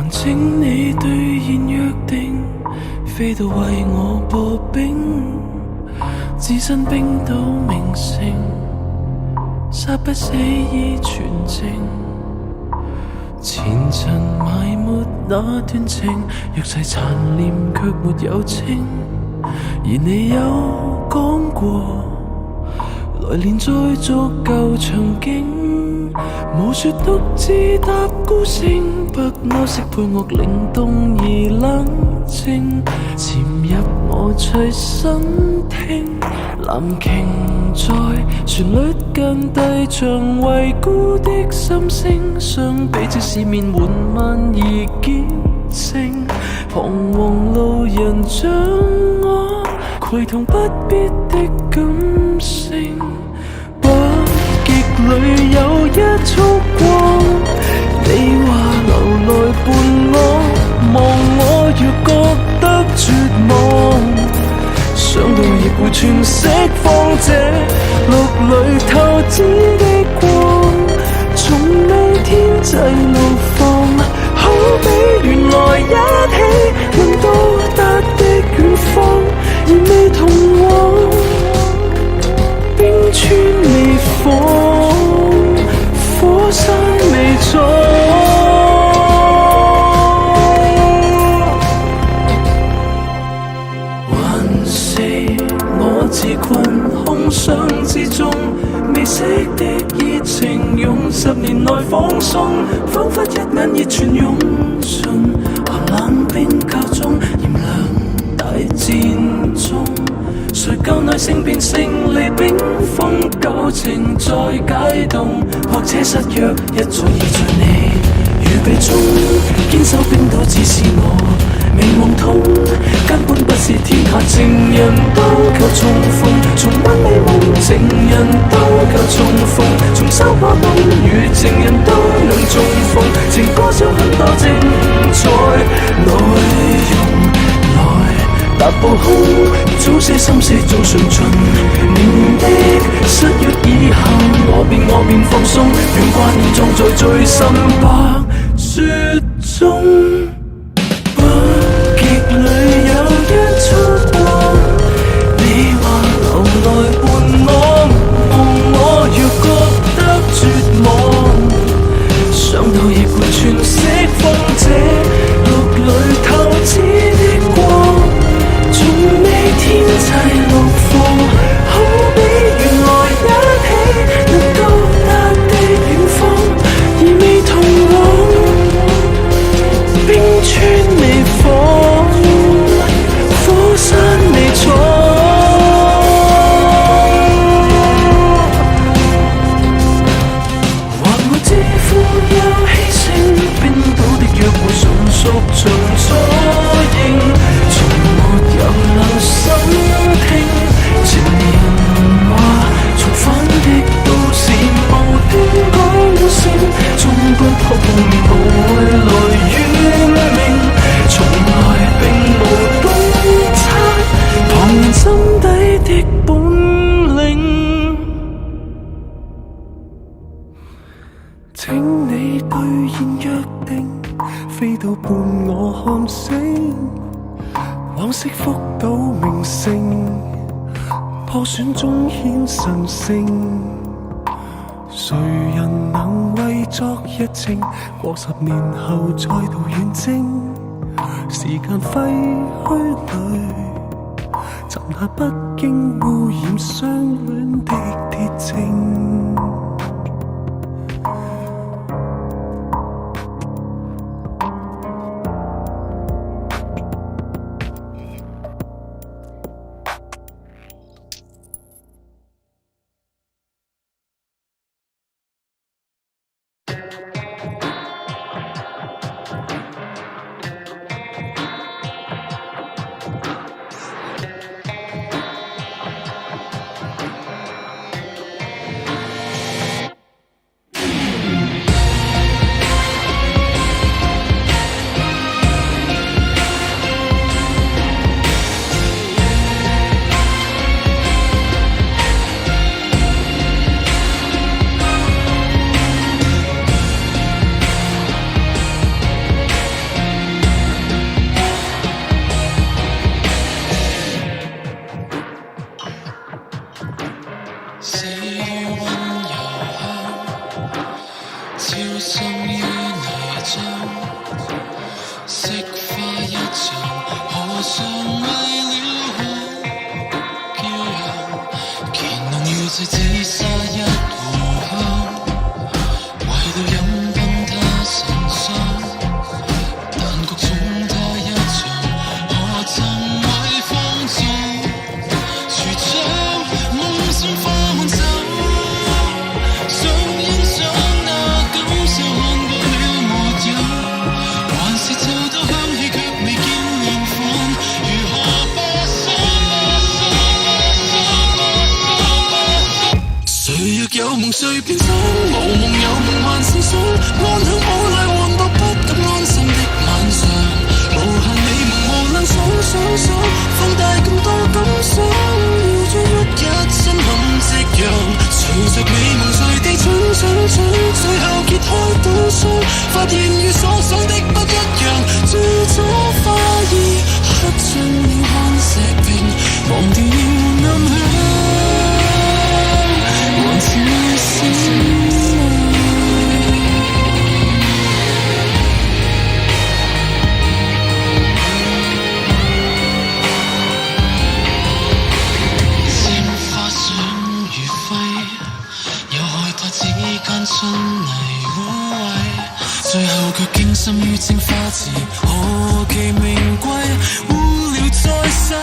還請你兌現約定，飛到為我破冰，置身冰島名城，殺不死依全情。前塵埋沒那段情，若世殘念卻沒有清。而你有講過，來年再續舊場景，無說獨自踏孤星，北歐式配樂令動而冷靜，潛入我隨身聽，藍鯨在旋律間低唱遺孤的心聲，相比之市面緩慢而潔淨，彷徨路人將我攜同不必的感性。北極裏有一束光，你話留來伴我，望我若覺得絕望，想到亦會全釋放這綠裏透支的光，從未天際怒放，好比原來一起能到達的遠方，而未同往，冰川未放，火山未撞。自困空想之中，未熄的熱情用10年內放鬆，彷彿一眼熱泉湧盡，寒冷冰窖中炎涼大戰中，誰夠耐性變勝利冰封，舊情再解凍，或者失約一再已在你預備中，堅守冰島只是我美夢痛，根本不是天下情人都夠重逢，重溫美夢情人都夠重逢，重修過冬與情人都能重逢，情歌少很多精彩內容，來踏步空，早些心死早上盡，明的失約以後，我便放鬆，願掛念葬在最深白雪中。裏有一束光，你話留來伴我，望我若覺得絕望，想到亦會全釋放這綠裏透支的光，從未天際怒放，好比原來一起能到達的遠方，而未同往，冰川未放，火山未闖，還沒知負有犧牲，冰島的約會純屬像初映，從沒有留心聽，情人話重返的都市無端講聲，終不破夢無謂來怨命，從來並無洞察旁人心底的本領，請你兌現約定，飛到伴我看星，往昔福島名城，破損中顯神聖，誰人能為昨日情，過10年後再度遠征，時間廢墟裏沉下不經污染相戀的鐵證。於泥漿，色花一場，何嘗為了好驕陽？乾隆御製紫砂一壺香，為了飲噴他神傷。但各種他一場，何曾為放縱櫥窗，夢中放走。想欣賞那感受，看過了沒有？還是嗅到香氣卻未見年份，如何不想？誰若有夢誰便想，無夢有夢還是想，安享寶麗旺到不敢安心的晚上，無限美夢無能想，放大更多感想，要於一身陷夕陽，隨着美夢隨地搶，最後揭開刀傷，發現與所想的不一樣，最早花意刻進了看石屏，忘掉了暗香，還是閃。春泥污穢，最後卻驚心於青花瓷，何其名貴，污了再洗。